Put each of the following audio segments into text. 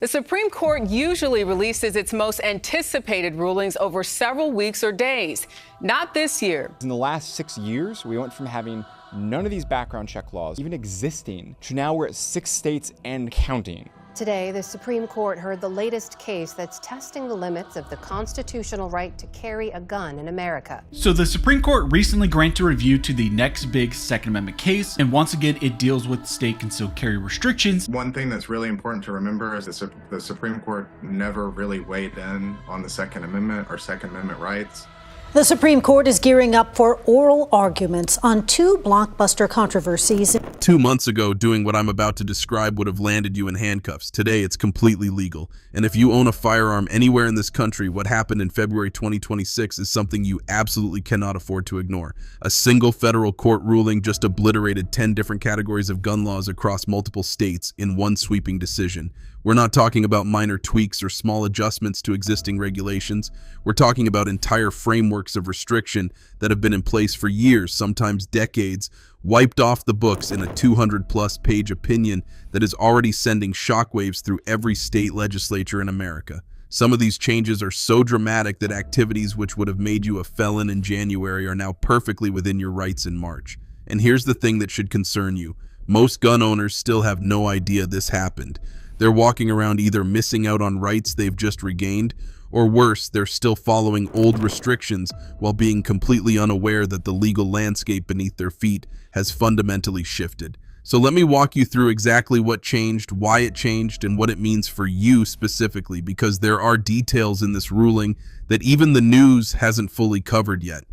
The Supreme Court usually releases its most anticipated rulings over several weeks or days. Not this year. In the last 6 years, we went from having none of these background check laws even existing to now we're at 6 states and counting. Today, the Supreme Court heard the latest case that's testing the limits of the constitutional right to carry a gun in America. So the Supreme Court recently granted review to the next big Second Amendment case, and once again, it deals with state concealed carry restrictions. One thing that's really important to remember is that the Supreme Court never really weighed in on the Second Amendment or Second Amendment rights. The Supreme Court is gearing up for oral arguments on 2 blockbuster controversies. 2 months ago, doing what I'm about to describe would have landed you in handcuffs. Today, it's completely legal. And if you own a firearm anywhere in this country, what happened in February 2026 is something you absolutely cannot afford to ignore. A single federal court ruling just obliterated 10 different categories of gun laws across multiple states in one sweeping decision. We're not talking about minor tweaks or small adjustments to existing regulations. We're talking about entire frameworks of restriction that have been in place for years, sometimes decades, wiped off the books in a 200-plus page opinion that is already sending shockwaves through every state legislature in America. Some of these changes are so dramatic that activities which would have made you a felon in January are now perfectly within your rights in March. And here's the thing that should concern you. Most gun owners still have no idea this happened. They're walking around either missing out on rights they've just regained, or worse, they're still following old restrictions while being completely unaware that the legal landscape beneath their feet has fundamentally shifted. So let me walk you through exactly what changed, why it changed, and what it means for you specifically, because there are details in this ruling that even the news hasn't fully covered yet.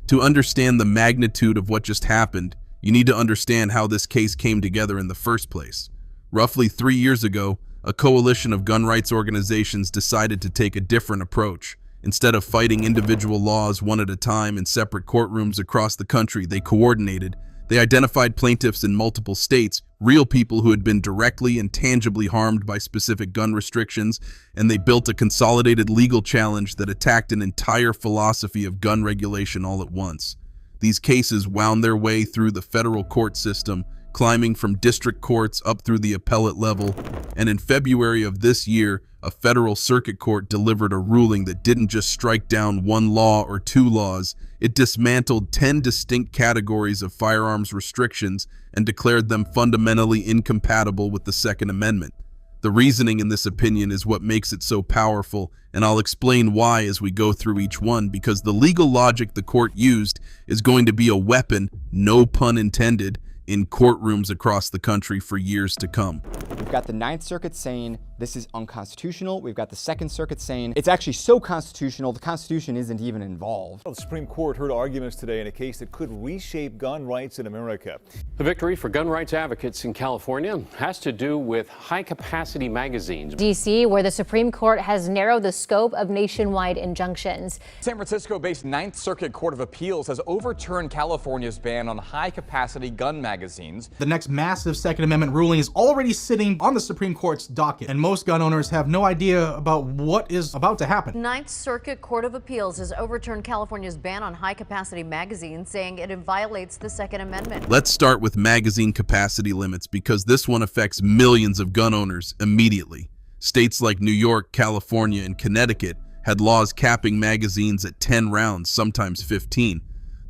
To understand the magnitude of what just happened, you need to understand how this case came together in the first place. Roughly 3 years ago, a coalition of gun rights organizations decided to take a different approach. Instead of fighting individual laws one at a time in separate courtrooms across the country, they coordinated. They identified plaintiffs in multiple states, real people who had been directly and tangibly harmed by specific gun restrictions, and they built a consolidated legal challenge that attacked an entire philosophy of gun regulation all at once. These cases wound their way through the federal court system, climbing from district courts up through the appellate level, and in February of this year, a federal circuit court delivered a ruling that didn't just strike down 1 law or 2 laws, it dismantled 10 distinct categories of firearms restrictions and declared them fundamentally incompatible with the Second Amendment. The reasoning in this opinion is what makes it so powerful, and I'll explain why as we go through each one, because the legal logic the court used is going to be a weapon, no pun intended, in courtrooms across the country for years to come. We've got the Ninth Circuit saying this is unconstitutional. We've got the Second Circuit saying it's actually so constitutional, the Constitution isn't even involved. The Supreme Court heard arguments today in a case that could reshape gun rights in America. The victory for gun rights advocates in California has to do with high-capacity magazines. D.C., where the Supreme Court has narrowed the scope of nationwide injunctions. San Francisco-based Ninth Circuit Court of Appeals has overturned California's ban on high-capacity gun magazines. The next massive Second Amendment ruling is already sitting on the Supreme Court's docket, and most gun owners have no idea about what is about to happen. Ninth Circuit Court of Appeals has overturned California's ban on high-capacity magazines, saying it violates the Second Amendment. Let's start with magazine capacity limits, because this one affects millions of gun owners immediately. States like New York, California, and Connecticut had laws capping magazines at 10 rounds, sometimes 15.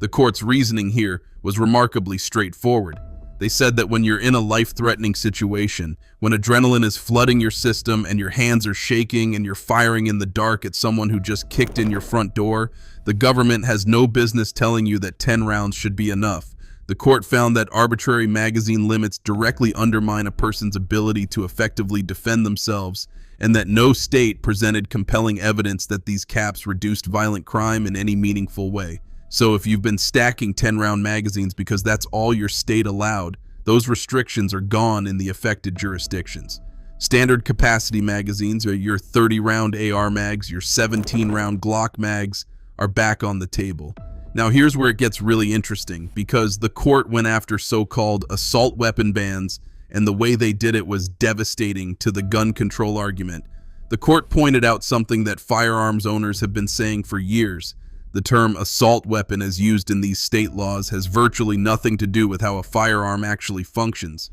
The court's reasoning here was remarkably straightforward. They said that when you're in a life-threatening situation, when adrenaline is flooding your system and your hands are shaking and you're firing in the dark at someone who just kicked in your front door, the government has no business telling you that 10 rounds should be enough. The court found that arbitrary magazine limits directly undermine a person's ability to effectively defend themselves, and that no state presented compelling evidence that these caps reduced violent crime in any meaningful way. So if you've been stacking 10-round magazines because that's all your state allowed, those restrictions are gone in the affected jurisdictions. Standard capacity magazines, or your 30-round AR mags, your 17-round Glock mags, are back on the table. Now here's where it gets really interesting, because the court went after so-called assault weapon bans, and the way they did it was devastating to the gun control argument. The court pointed out something that firearms owners have been saying for years. The term assault weapon as used in these state laws has virtually nothing to do with how a firearm actually functions.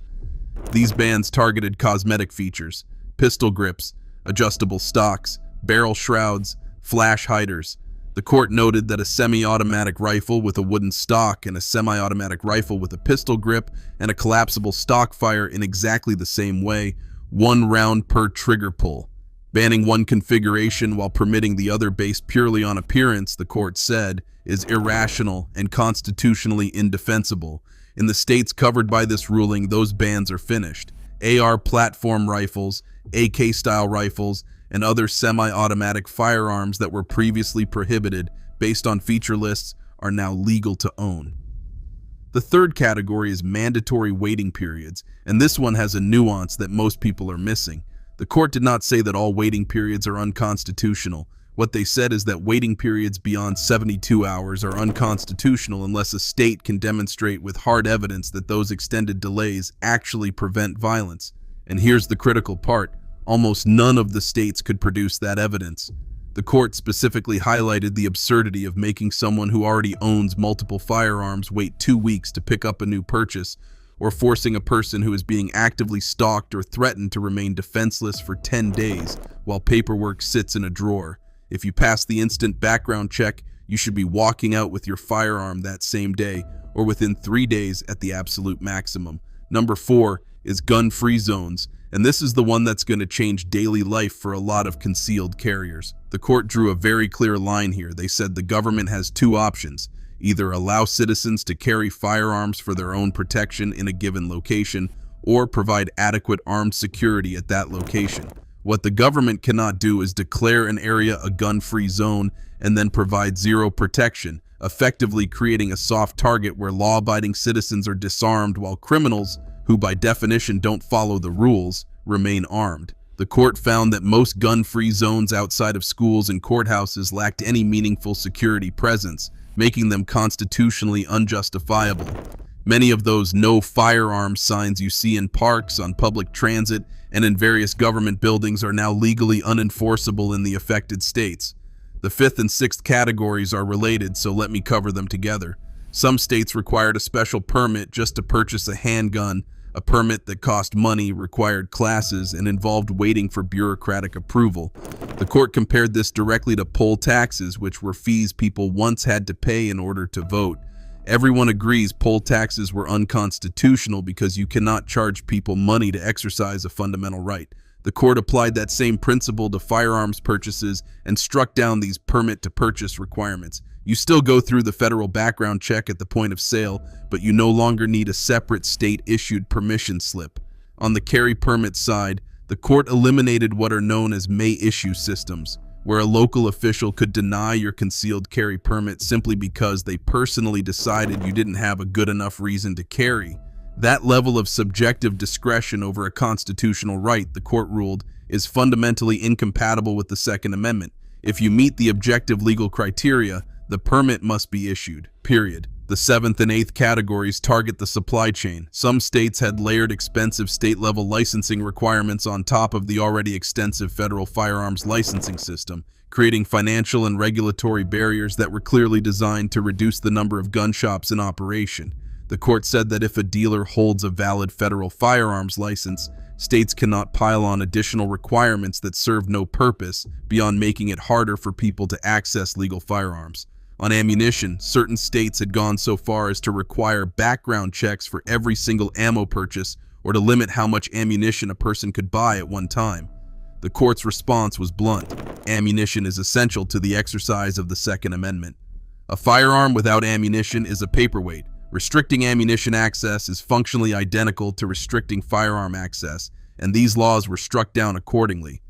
These bans targeted cosmetic features, pistol grips, adjustable stocks, barrel shrouds, flash hiders. The court noted that a semi-automatic rifle with a wooden stock and a semi-automatic rifle with a pistol grip and a collapsible stock fire in exactly the same way, 1 round per trigger pull. Banning one configuration while permitting the other based purely on appearance, the court said, is irrational and constitutionally indefensible. In the states covered by this ruling, those bans are finished. AR platform rifles, AK-style rifles, and other semi-automatic firearms that were previously prohibited based on feature lists are now legal to own. The third category is mandatory waiting periods, and this one has a nuance that most people are missing. The court did not say that all waiting periods are unconstitutional. What they said is that waiting periods beyond 72 hours are unconstitutional unless a state can demonstrate with hard evidence that those extended delays actually prevent violence. And here's the critical part. Almost none of the states could produce that evidence. The court specifically highlighted the absurdity of making someone who already owns multiple firearms wait 2 weeks to pick up a new purchase, or forcing a person who is being actively stalked or threatened to remain defenseless for 10 days while paperwork sits in a drawer. If you pass the instant background check, you should be walking out with your firearm that same day or within 3 days at the absolute maximum. Number 4 is gun-free zones, and this is the one that's going to change daily life for a lot of concealed carriers. The court drew a very clear line here. They said the government has 2 options. Either allow citizens to carry firearms for their own protection in a given location, or provide adequate armed security at that location. What the government cannot do is declare an area a gun-free zone and then provide zero protection, effectively creating a soft target where law-abiding citizens are disarmed while criminals, who by definition don't follow the rules, remain armed. The court found that most gun-free zones outside of schools and courthouses lacked any meaningful security presence, making them constitutionally unjustifiable. Many of those no firearms signs you see in parks, on public transit, and in various government buildings are now legally unenforceable in the affected states. The 5th and 6th categories are related, so let me cover them together. Some states required a special permit just to purchase a handgun, a permit that cost money, required classes, and involved waiting for bureaucratic approval. The court compared this directly to poll taxes, which were fees people once had to pay in order to vote. Everyone agrees poll taxes were unconstitutional because you cannot charge people money to exercise a fundamental right. The court applied that same principle to firearms purchases and struck down these permit-to-purchase requirements. You still go through the federal background check at the point of sale, but you no longer need a separate state-issued permission slip. On the carry permit side, the court eliminated what are known as may-issue systems, where a local official could deny your concealed carry permit simply because they personally decided you didn't have a good enough reason to carry. That level of subjective discretion over a constitutional right, the court ruled, is fundamentally incompatible with the Second Amendment. If you meet the objective legal criteria, the permit must be issued, period. The 7th and 8th categories target the supply chain. Some states had layered expensive state-level licensing requirements on top of the already extensive federal firearms licensing system, creating financial and regulatory barriers that were clearly designed to reduce the number of gun shops in operation. The court said that if a dealer holds a valid federal firearms license, states cannot pile on additional requirements that serve no purpose beyond making it harder for people to access legal firearms. On ammunition, certain states had gone so far as to require background checks for every single ammo purchase or to limit how much ammunition a person could buy at one time. The court's response was blunt. Ammunition is essential to the exercise of the Second Amendment. A firearm without ammunition is a paperweight. Restricting ammunition access is functionally identical to restricting firearm access, and these laws were struck down accordingly.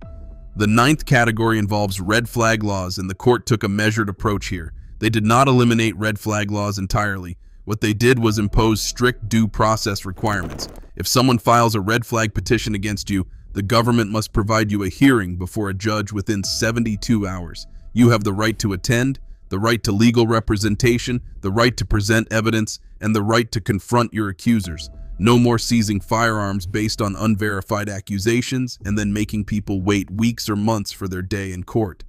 The 9th category involves red flag laws, and the court took a measured approach here. They did not eliminate red flag laws entirely. What they did was impose strict due process requirements. If someone files a red flag petition against you, the government must provide you a hearing before a judge within 72 hours. You have the right to attend, the right to legal representation, the right to present evidence, and the right to confront your accusers. No more seizing firearms based on unverified accusations and then making people wait weeks or months for their day in court.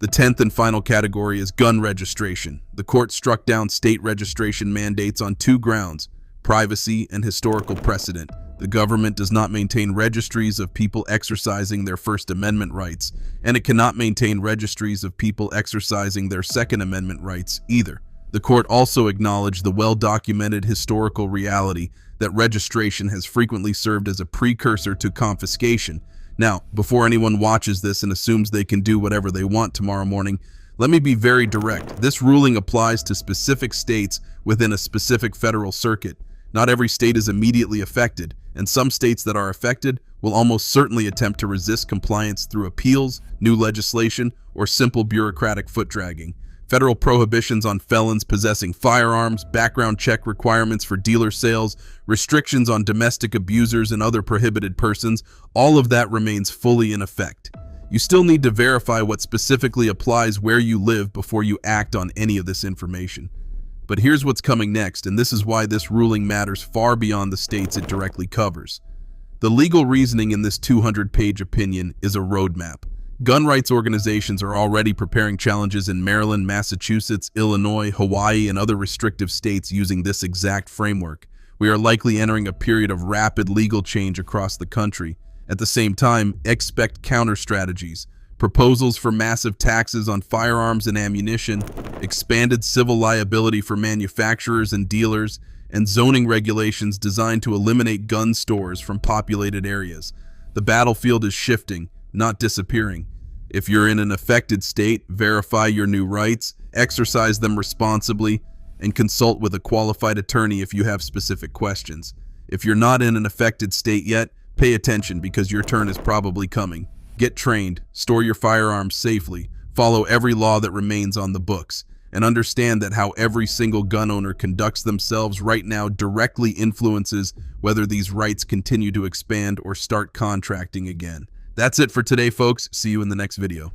The 10th and final category is gun registration. The court struck down state registration mandates on 2 grounds, privacy and historical precedent. The government does not maintain registries of people exercising their First Amendment rights, and it cannot maintain registries of people exercising their Second Amendment rights either. The court also acknowledged the well-documented historical reality that registration has frequently served as a precursor to confiscation. Now, before anyone watches this and assumes they can do whatever they want tomorrow morning, let me be very direct. This ruling applies to specific states within a specific federal circuit. Not every state is immediately affected, and some states that are affected will almost certainly attempt to resist compliance through appeals, new legislation, or simple bureaucratic foot-dragging. Federal prohibitions on felons possessing firearms, background check requirements for dealer sales, restrictions on domestic abusers and other prohibited persons, all of that remains fully in effect. You still need to verify what specifically applies where you live before you act on any of this information. But here's what's coming next, and this is why this ruling matters far beyond the states it directly covers. The legal reasoning in this 200-page opinion is a roadmap. Gun rights organizations are already preparing challenges in Maryland, Massachusetts, Illinois, Hawaii, and other restrictive states using this exact framework. We are likely entering a period of rapid legal change across the country. At the same time, expect counter strategies. Proposals for massive taxes on firearms and ammunition, expanded civil liability for manufacturers and dealers, and zoning regulations designed to eliminate gun stores from populated areas. The battlefield is shifting, not disappearing. If you're in an affected state, verify your new rights, exercise them responsibly, and consult with a qualified attorney if you have specific questions. If you're not in an affected state yet, pay attention because your turn is probably coming. Get trained, store your firearms safely, follow every law that remains on the books, and understand that how every single gun owner conducts themselves right now directly influences whether these rights continue to expand or start contracting again. That's it for today, folks. See you in the next video.